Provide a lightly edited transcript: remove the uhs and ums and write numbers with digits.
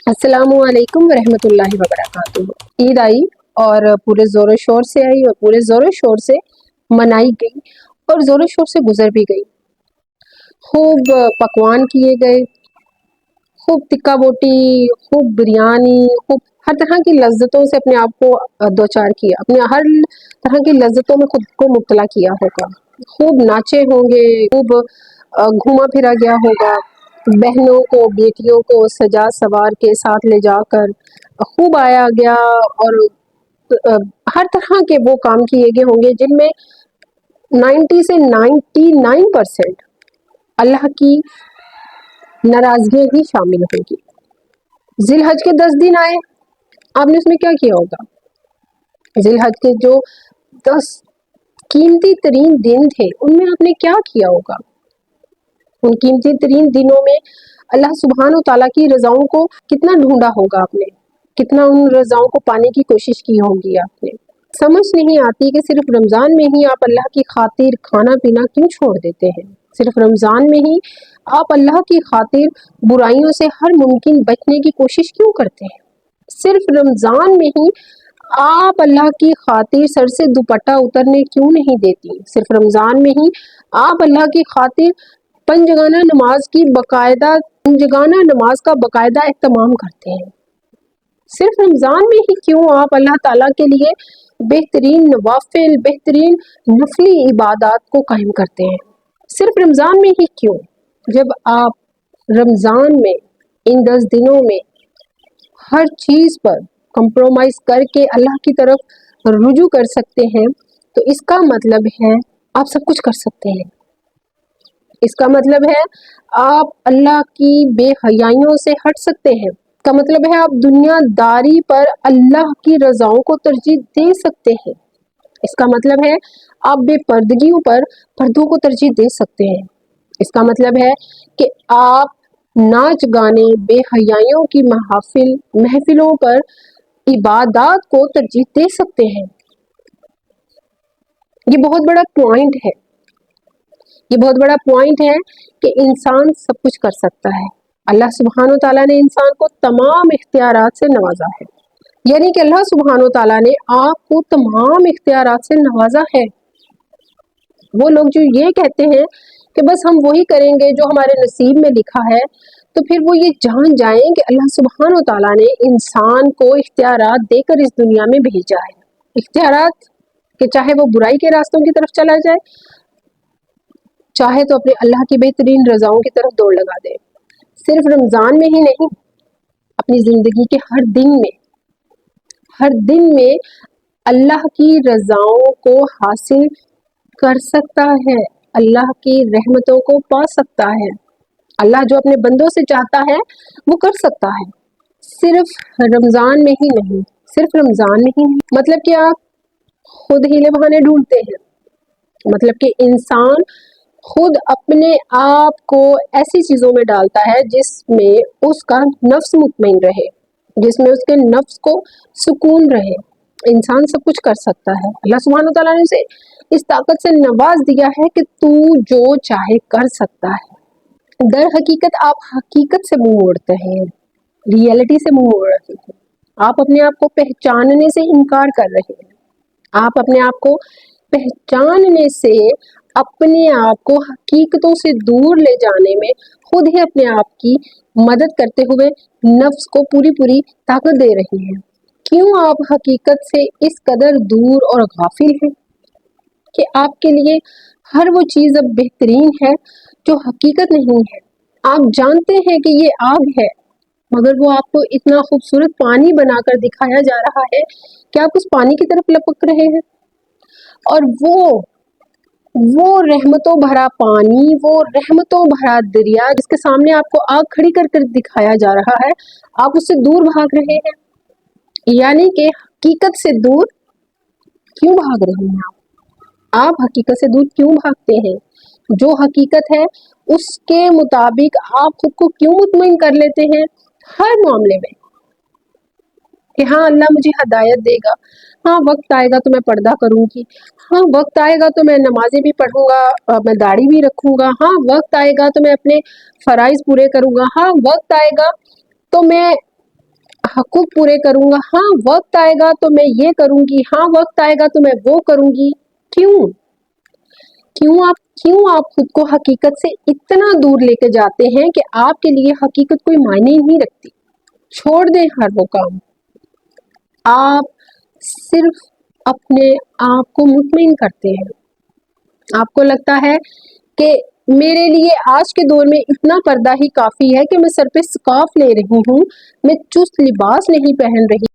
अस्सलामु अलैकुम रहमतुल्लाहि व बरकातुहू। ईद आई और पूरे ज़ोर शोर से आई और पूरे ज़ोर शोर से मनाई गई और ज़ोर शोर से गुजर भी गई। खूब पकवान किए गए, खूब टिक्का बोटी, खूब बिरयानी, खूब हर तरह की लज्जतों से अपने आप को दो चार किया, अपने हर तरह की लज्जतों में खुद को मुब्तला किया होगा। खूब नाचे होंगे, खूब घूमा फिरा गया होगा, बहनों को बेटियों को सजा सवार के साथ ले जाकर खूब आया गया और अ, हर तरह के वो काम किए गए होंगे जिनमें 90 से 99% अल्लाह की नाराजगी ही शामिल होगी। जिलहज के 10 दिन आए, आपने उसमें क्या किया होगा? जिलहज के जो 10 कीमती तरीन दिन थे उनमें आपने क्या किया होगा? उन कीमती तरीन दिनों में अल्लाह सुब्हान व तआला की रज़ाओं को कितना ढूंढा होगा आपने, कितना उन रज़ाओं को पाने की कोशिश की होगी आपने। समझ नहीं आती कि सिर्फ रमज़ान में ही आप अल्लाह की खातिर खाना पीना क्यों छोड़ देते हैं। सिर्फ रमज़ान में ही आप अल्लाह की खातिर बुराइयों से हर मुमकिन बचने की कोशिश क्यों करते हैं। सिर्फ रमज़ान में ही आप अल्लाह की खातिर सर से दुपट्टा उतरने क्यों नहीं देती। सिर्फ रमज़ान में ही आप अल्लाह की खातिर पंजगाना नमाज का बकायदा एहतमाम करते हैं। सिर्फ रमज़ान में ही क्यों आप अल्लाह ताला के लिए बेहतरीन नवाफिल, बेहतरीन नफली इबादत को कायम करते हैं। सिर्फ रमज़ान में ही क्यों, जब आप रमज़ान में इन 10 दिनों में हर चीज़ पर कंप्रोमाइज़ करके अल्लाह की तरफ रुजू कर सकते हैं, तो इसका मतलब है आप सब कुछ कर सकते हैं। इसका मतलब है आप अल्लाह की बेहयाइयों से हट सकते हैं। इसका मतलब है आप दुनियादारी पर अल्लाह की रज़ाओं को तरजीह दे सकते हैं। इसका मतलब है आप बेपर्दगियों पर पर्दों को तरजीह दे सकते हैं। इसका मतलब है कि आप नाच गाने बेहयाइयों की महफिलों पर इबादत को तरजीह दे सकते हैं। ये बहुत बड़ा पॉइंट है, ये बहुत बड़ा पॉइंट है कि इंसान सब कुछ कर सकता है। अल्लाह सुब्हान व तआला ने इंसान को तमाम इख्तियारात से नवाजा है, यानी कि अल्लाह सुब्हान व तआला ने आपको तमाम इख्तियारात से नवाजा है। वो लोग जो ये कहते हैं कि बस हम वही करेंगे जो हमारे नसीब में लिखा है, तो फिर वो ये जान जाएं कि अल्लाह सुब्हान व तआला ने इंसान को इख्तियारात देकर इस दुनिया में भेजा है। इख्तियारात कि चाहे वो बुराई के रास्तों की तरफ चला जाए, चाहे तो अपने अल्लाह की बेहतरीन रज़ाओं की तरफ दौड़ लगा दे। सिर्फ रमज़ान में ही नहीं, अपनी ज़िंदगी के हर दिन में अल्लाह की रज़ाओं को हासिल कर सकता है, अल्लाह की रहमतों को पा सकता है। अल्लाह जो अपने बंदों से चाहता है वो कर सकता है। सिर्फ रमज़ान में ही नहीं, सिर्फ रमज़ान में ही नहीं, मतलब कि आप खुद हीले बहाने ढूंढते हैं, मतलब कि इंसान खुद अपने आप को ऐसी चीज़ों में डालता है जिसमें उसका नफ्स मुतमईन रहे, जिसमें उसके नफ्स को सुकून रहे। इंसान सब कुछ कर सकता है। अल्लाह सुब्हान व तआला ने उसे इस ताकत से नवाज दिया है कि तू जो चाहे कर सकता है। दर हकीकत आप हकीकत से मुंह मोड़ते हैं, रियलिटी से मुंह मोड़ रहे हैं। आप अपने आप को पहचानने से इनकार कर रहे हैं। आप अपने आप को पहचानने से अपने आप को हकीकतों से दूर ले जाने में खुद ही अपने आप की मदद करते हुए नफ्स को पूरी पूरी ताकत दे रही हैं। क्यों आप हकीकत से इस कदर दूर और गाफिल हैं कि आपके लिए हर वो चीज़ अब बेहतरीन है जो हकीकत नहीं है। आप जानते हैं कि ये आग है, मगर वो आपको इतना खूबसूरत पानी बनाकर दिखाया जा रहा है कि आप उस पानी की तरफ लपक रहे हैं, और वो रहमतों भरा पानी, वो रहमतों भरा दरिया जिसके सामने आपको आग खड़ी कर कर दिखाया जा रहा है, आप उससे दूर भाग रहे हैं। यानी कि हकीकत से दूर क्यों भाग रहे हैं आप हकीकत से दूर क्यों भागते हैं? जो हकीकत है उसके मुताबिक आप खुद को क्यों मुतमईन कर लेते हैं हर मामले में कि हाँ अल्लाह मुझे हिदायत देगा, हाँ वक्त आएगा तो मैं पर्दा करूंगी, हाँ वक्त आएगा तो मैं नमाजें भी पढ़ूंगा, मैं दाढ़ी भी रखूंगा, हाँ वक्त आएगा तो मैं अपने फराइज पूरे करूंगा, हाँ वक्त आएगा तो मैं حقوق پورے کروں گا، ہاں وقت آئے گا تو میں یہ کروں گی، ہاں وقت آئے گا تو میں وہ کروں گی. کیوں آپ خود کو حقیقت سے اتنا دور لے کے جاتے ہیں کہ آپ کے لیے حقیقت کوئی معنی ہی نہیں رکھتی. چھوڑ دیں ہر وہ کام. آپ صرف اپنے آپ کو مطمئن کرتے ہیں. آپ کو لگتا ہے کہ میرے لیے آج کے دور میں اتنا پردہ ہی کافی ہے کہ میں سر پہ سکارف لے رہی ہوں، میں چست لباس نہیں پہن رہی